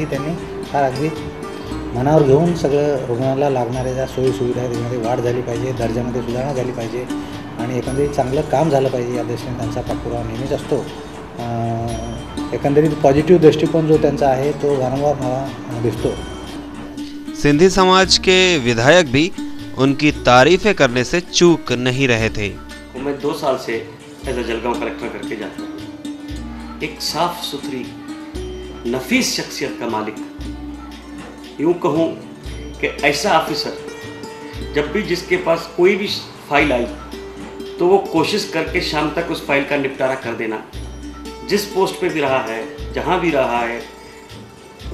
त्यांनी फार अगदी मनावर घेऊन सगळं रुग्णाला लागणाऱ्या ज्या सोयीसुविधा आहेत त्यामध्ये वाढ झाली पाहिजे, दर्जामध्ये सुधारणा झाली पाहिजे आणि एकंदरीत चांगलं काम झालं पाहिजे या दृष्टीने त्यांचा पाठपुरावा नेहमीच असतो. एकंदरीत पॉझिटिव्ह दृष्टिकोन जो त्यांचा आहे तो वारंवार मला दिसतो. सिंधी समाज के विधायक भी उनकी तारीफें करने से चूक नहीं रहे थे. मैं 2 साल से एज अ जलगांव कलेक्टर करके जाता हूँ. एक साफ सुथरी नफीस शख्सियत का मालिक, यूँ कहूँ कि ऐसा ऑफिसर जब भी जिसके पास कोई भी फाइल आई तो वो कोशिश करके शाम तक उस फाइल का निपटारा कर देना. जिस पोस्ट पे भी रहा है, जहाँ भी रहा है,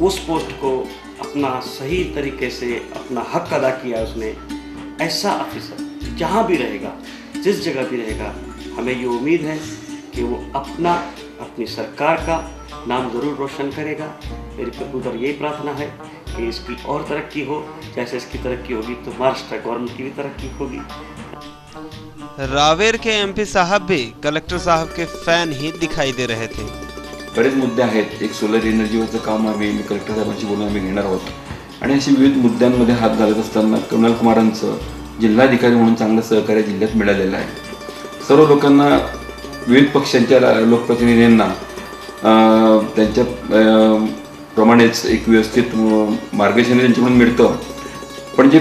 उस पोस्ट को अपना सही तरीके से अपना हक अदा किया उसने. ऐसा ऑफिसर जहाँ भी रहेगा, जिस जगह भी रहेगा, हमें ये उम्मीद है कि वो अपनी सरकार का नाम ज़रूर रोशन करेगा. मेरी उधर यही प्रार्थना है कि इसकी और तरक्की हो. जैसे इसकी तरक्की होगी तो महाराष्ट्र गवर्नमेंट की भी तरक्की होगी. रावेर के एमपी साहब भी कलेक्टर साहब के फैन ही दिखाई दे रहे थे. बरेच मुद्दे आहेत. एक सोलर एनर्जीवरचं काम मी कलेक्टर साहेबांशी बोलून आम्ही घेणार आहोत आणि अशी विविध मुद्द्यांमध्ये हात घालत असताना कुणाल कुमारांचं जिल्हाधिकारी म्हणून चांगलं सहकार्य जिल्ह्यात मिळालेलं आहे. सर्व लोकांना, विविध पक्षांच्या लोकप्रतिनिधींना त्यांच्या प्रमाणेच एक व्यवस्थित मार्गदर्शन त्यांच्याकडून मिळतं. पण जे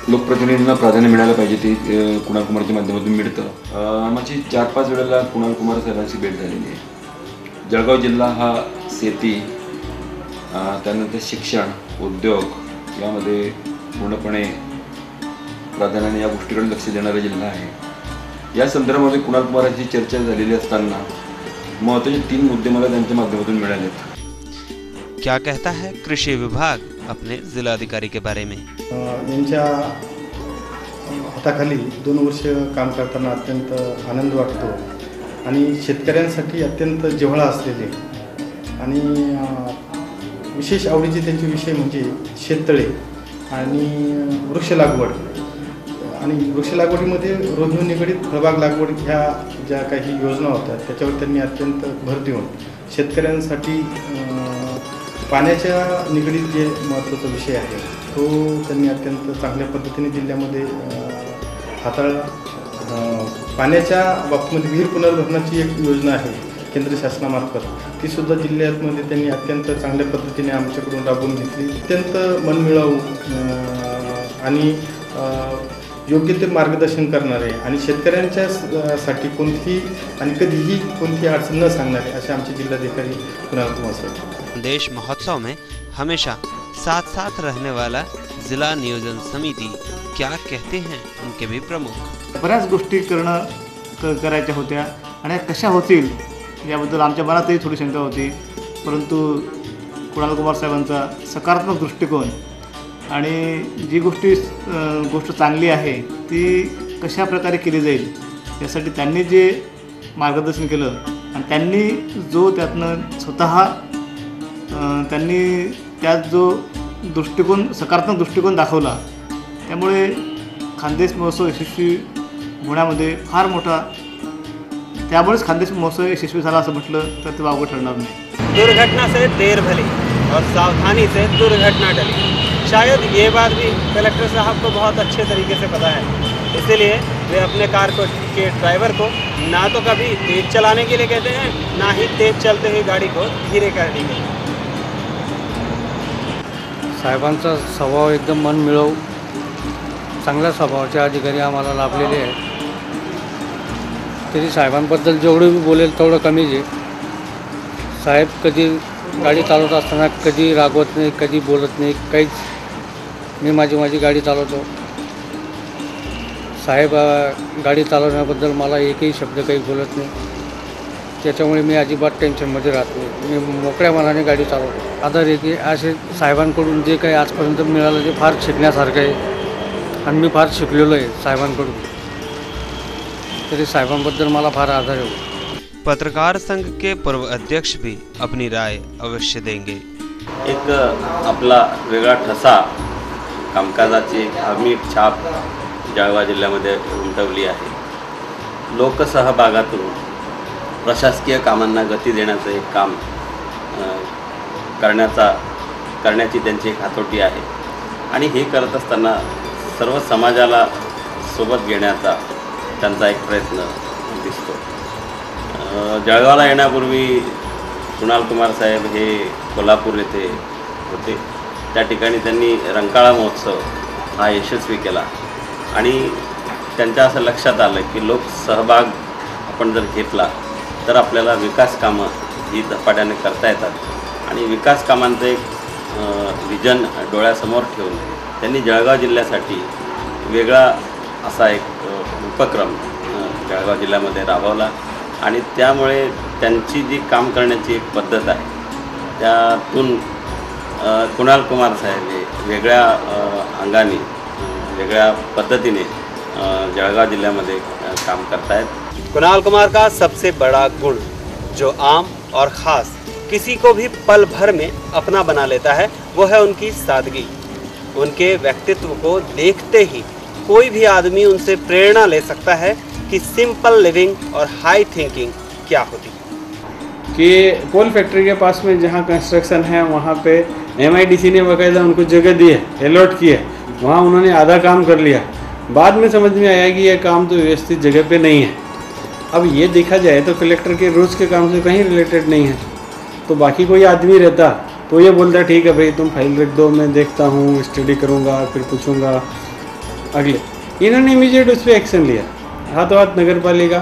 लोकप्रतिनिधींना प्राधान्य मिळायला पाहिजे ते कुणाल कुमारच्या माध्यमातून मिळतं. माझी 4-5 वेळेला कुणाल कुमार साहेबांची भेट झालेली आहे. जळगाव जिल्हा हा शेती, त्यानंतर शिक्षण, उद्योग यामध्ये पूर्णपणे प्राधान्याने या गोष्टीकडे लक्ष देणारा जिल्हा आहे. या संदर्भामध्ये कुणाल कुमारांची चर्चा झालेली असताना महत्त्वाचे 3 मुद्दे मला त्यांच्या माध्यमातून मिळालेत. क्या कहता है कृषि विभाग अपने जिलाधिकारी के बारे में? यांच्या हाताखाली 2 वर्ष काम करताना अत्यंत आनंद वाटतो आणि शेतकऱ्यांसाठी अत्यंत जिव्हाळा असलेले आणि विशेष आवडीचे त्यांचे विषय म्हणजे शेततळे आणि वृक्ष लागवड. आणि वृक्ष लागवडीमध्ये रोजगार निगडीत फळबाग लागवड ह्या ज्या काही योजना होत्या त्याच्यावर त्यांनी अत्यंत भर देऊन शेतकऱ्यांसाठी पाण्याच्या निगडीत जे महत्त्वाचा विषय आहे तो त्यांनी अत्यंत चांगल्या पद्धतीने जिल्ह्यामध्ये हाताळला. पाण्याच्या बाबतीमध्ये विहीर पुनर्भरणाची एक योजना आहे केंद्र शासनामार्फत, तीसुद्धा जिल्ह्यामध्ये त्यांनी अत्यंत चांगल्या पद्धतीने आमच्याकडून राबवून घेतली. अत्यंत मनमिळावू आणि योग्य ते मार्गदर्शन करणारे आणि शेतकऱ्यांच्या साठी कोणतीही आणि कधीही कोणती अडचण न सांगणारे असे आमचे जिल्हाधिकारी कुणाल कुमार साहेब. देश महोत्सव में हमेशा साथ साथ रहने वाला जिला नियोजन समिति क्या कहते हैं उनके भी प्रमुख. बऱ्याच गोष्टी करायच्या होत्या आणि कशा होतील याबद्दल आमच्या मनातही थोडी शंका होती. परंतु कुणाल कुमार साहेबांचा सकारात्मक दृष्टिकोन आणि जी गोष्ट चांगली आहे ती कशा प्रकारे केली जाईल यासाठी त्यांनी जे मार्गदर्शन केलं आणि त्यांनी जो त्यातनं स्वतः त्यांनी त्यात जो सकारात्मक दृष्टिकोन दाखवला त्यामुळे खानदेश महोत्सव यशस्वी होण्यामध्ये फार मोठा, त्यामुळेच खानदेश महोत्सव यशस्वी झाला असं म्हटलं तर ते वावगं ठरणार नाही. दुर्घटना से देर भली और सावधानी से दुर्घटना टली. शायद ये बात भी कलेक्टर साहब को बहुत अच्छे तरीके से पता है, इसीलिए वे अपने कार के ड्राइवर को ना तो कभी तेज़ चलाने के लिए कहते हैं ना ही तेज़ चलते हुए गाड़ी को धीरे करने के लिए. साहेबांचा स्वभाव एकदम मन मिळवू, चांगल्या स्वभावाचे अधिकारी आम्हाला लाभलेले आहेत. तरी साहेबांबद्दल जेवढं मी बोलेल तेवढं कमीच आहे. साहेब कधी गाडी चालवत असताना कधी रागवत नाही, कधी बोलत नाही, काहीच. मी माझी गाडी चालवतो. साहेब गाडी चालवण्याबद्दल मला एकही शब्द काही बोलत नाही. त्याच्यामुळे मी अजिबात टेन्शनमध्ये राहत नाही. मी मोकळ्या मनाने गाडी चालवतो. आधार आहे की असे साहेबांकडून जे काही आजपर्यंत मिळालं ते फार शिकण्यासारखं आहे आणि मी फार शिकलेलो आहे साहेबांकडून. तरी साहेबांबद्दल मला फार आदर आहे. पत्रकार संघ के पूर्व अध्यक्ष भी अपनी राय अवश्य देंगे. एक आपला वेगळा ठसा, कामकाजाची अमीट छाप जळगाव जिल्ह्यामध्ये उमटवली आहे. लोकसहभागातून प्रशासकीय कामांना गती देण्याचं एक काम करण्याची त्यांची एक हातोटी आहे आणि हे करत असताना सर्व समाजाला सोबत घेण्याचा त्यांचा एक प्रयत्न दिसतो. जळगावला येण्यापूर्वी कुणाल कुमार साहेब हे कोल्हापूर येथे होते. त्या ठिकाणी त्यांनी रंकाळा महोत्सव हा यशस्वी केला आणि त्यांच्या असं लक्षात आलं की लोकसहभाग आपण जर घेतला तर आपल्याला विकास कामं ही झपाट्याने करता येतात आणि विकास कामांचं एक विजन डोळ्यासमोर ठेवून त्यांनी जळगाव जिल्ह्यासाठी वेगळा असा एक उपक्रम जळगाव जिल्ह्यामध्ये राबवला आणि त्यामुळे त्यांची जी काम करण्याची एक पद्धत आहे त्यातून कुणाल कुमार साहेब हे वेगळ्या अंगाने वेगळ्या पद्धतीने जळगाव जिल्ह्यामध्ये काम करतायत. कुणाल कुमार का सबसे बड़ा गुण जो आम और ख़ास किसी को भी पल भर में अपना बना लेता है वो है उनकी सादगी. उनके व्यक्तित्व को देखते ही कोई भी आदमी उनसे प्रेरणा ले सकता है कि सिंपल लिविंग और हाई थिंकिंग क्या होती है. कि कोल फैक्ट्री के पास में जहाँ कंस्ट्रक्शन है वहाँ पे MIDC ने बाकायदा उनको जगह दी है, अलॉट की है. वहाँ उन्होंने आधा काम कर लिया. बाद में समझ में आया कि ये काम तो व्यवस्थित जगह पे नहीं है. अब ये देखा जाए तो कलेक्टर के रोज़ के काम से कहीं रिलेटेड नहीं है. तो बाकी कोई आदमी रहता तो ये बोलता ठीक है भाई तुम फाइल रख दो, मैं देखता हूँ, स्टडी करूँगा, फिर पूछूँगा अगले. इन्होंने इमीडिएट उस पर एक्शन लिया. हाथों हाथ नगर पालिका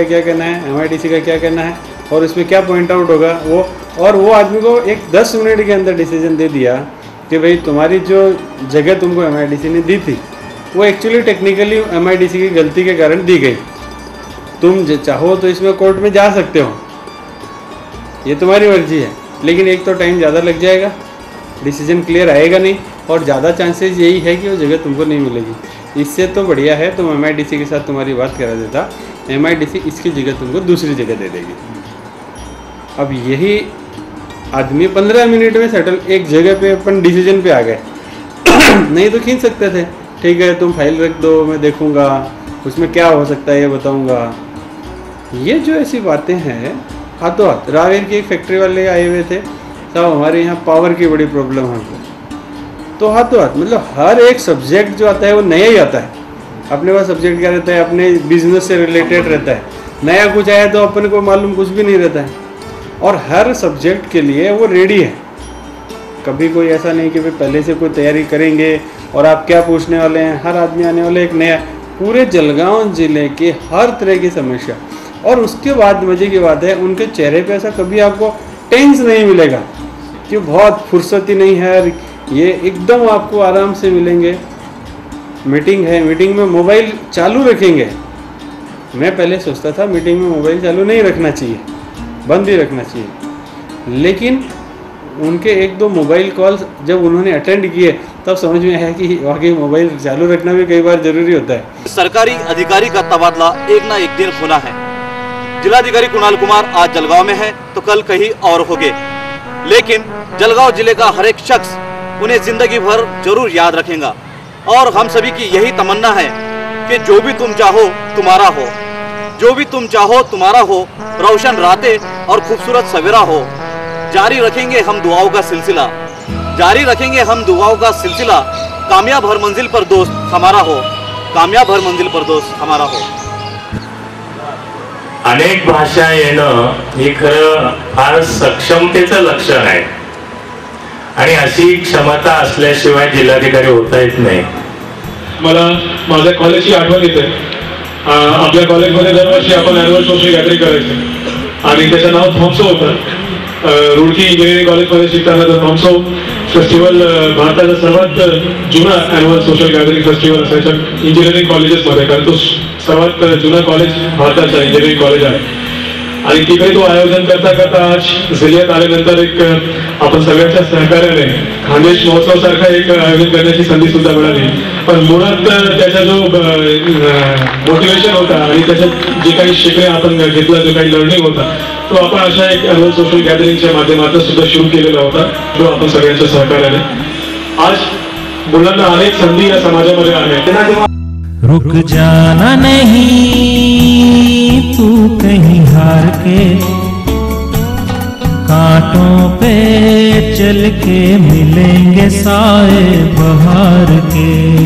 क्या कहना है, MIDC का क्या कहना है और इसमें क्या पॉइंट आउट होगा वो आदमी को एक 10 मिनट के अंदर डिसीजन दे दिया कि भाई तुम्हारी जो जगह तुमको MIDC ने दी थी वो एक्चुअली टेक्निकली MIDC की गलती के कारण दी गई. तुम चाहो तो इसमें कोर्ट में जा सकते हो, ये तुम्हारी मर्जी है, लेकिन एक तो टाइम ज़्यादा लग जाएगा, डिसीजन क्लियर आएगा नहीं और ज़्यादा चांसेस यही है कि वो जगह तुमको नहीं मिलेगी. इससे तो बढ़िया है तुम MIDC के साथ तुम्हारी बात करा देता, MIDC इसकी जगह तुमको दूसरी जगह दे देगी. अब यही आदमी 15 मिनट में सेटल एक जगह पे अपन डिसीजन पे आ गए. नहीं तो खींच सकते थे, ठीक है तुम फाइल रख दो, मैं देखूँगा उसमें क्या हो सकता है ये बताऊँगा. ये जो ऐसी बातें हैं हाथों हाथ. रावेर की एक फैक्ट्री वाले आए हुए थे साहब, हमारे यहाँ पावर की बड़ी प्रॉब्लम है हमको. तो हाथों हाथ मतलब हर एक सब्जेक्ट जो आता है वो नया ही आता है. अपने पास सब्जेक्ट क्या रहता है, अपने बिजनेस से रिलेटेड रहता है. नया कुछ आया तो अपन को मालूम कुछ भी नहीं रहता है और हर सब्जेक्ट के लिए वो रेडी है. कभी कोई ऐसा नहीं कि भाई पहले से कोई तैयारी करेंगे और आप क्या पूछने वाले हैं. हर आदमी आने वाले एक नया, पूरे जलगांव ज़िले के हर तरह की समस्या. और उसके बाद मज़े की बात है उनके चेहरे पे ऐसा कभी आपको टेंस नहीं मिलेगा कि बहुत फुर्सती नहीं है. ये एकदम आपको आराम से मिलेंगे. मीटिंग है, मीटिंग में मोबाइल चालू रखेंगे. मैं पहले सोचता था मीटिंग में मोबाइल चालू नहीं रखना चाहिए, बंद ही रखना चाहिए, लेकिन उनके 1-2 मोबाइल कॉल्स जब उन्होंने अटेंड किए तब समझ में आया कि वाकई मोबाइल चालू रखना भी कई बार जरूरी होता है. सरकारी अधिकारी का तबादला एक ना एक दिन होना है. जिलाधिकारी कुणाल कुमार आज जलगांव में है तो कल कहीं और होंगे, लेकिन जलगांव जिले का हर एक शख्स उन्हें जिंदगी भर जरूर याद रखेगा. और हम सभी की यही तमन्ना है कि जो भी तुम चाहो तुम्हारा हो, जो भी तुम चाहो तुम्हारा हो, रोशन रातें और खूबसूरत सवेरा हो. जारी रखेंगे हम दुआओं का सिलसिला, जारी रखेंगे हम दुआओं का सिलसिला. कामयाब हर मंजिल पर दोस्त हमारा हो, कामयाब हर मंजिल पर दोस्त हमारा हो. अनेक भाषा येणं हे खरं फार सक्षमतेचं लक्षण आहे आणि अशी क्षमता असल्याशिवाय जिल्हाधिकारी होता येत नाही. मला माझ्या कॉलेजची आठवण येते. आपल्या कॉलेजमध्ये दरवर्षी आपण ॲन्युअल सोशल गॅदरिंग करायचं आणि त्याचं नाव थॉम्सो होतं. रुडकी इंजिनिअरिंग कॉलेजमध्ये शिकताना तर थॉम्सो फेस्टिवल भारताचा सर्वात जुना ॲन्युअल सोशल गॅदरिंग फेस्टिवल असायचा इंजिनिअरिंग कॉलेजेसमध्ये, कारण तो सर्वात जुना कॉलेज भारताचा इंजिनिअरिंग कॉलेज आहे. आणि तिकडे तो आयोजन करता करता आज जिल्ह्यात आल्यानंतर एक आपण सगळ्यांच्या सहकार्याने खानदेश महोत्सव सारखा एक आयोजन करण्याची संधी सुद्धा मिळाली. पण मुळात त्याचा जो मोटिवेशन होता आणि त्याच्यात जे काही शिकणे आपण घेतला, जो काही लर्निंग होता, तो आपण अशा एक ॲन्युअल सोशल गॅदरिंगच्या माध्यमातून सुद्धा सुरू केलेला होता, जो आपण सगळ्यांच्या सहकार्याने आज मुलांना अनेक संधी या समाजामध्ये आहेत. रुक जाना नहीं तू कहीं हार के, कांटों पे चल के मिलेंगे साए बहार के।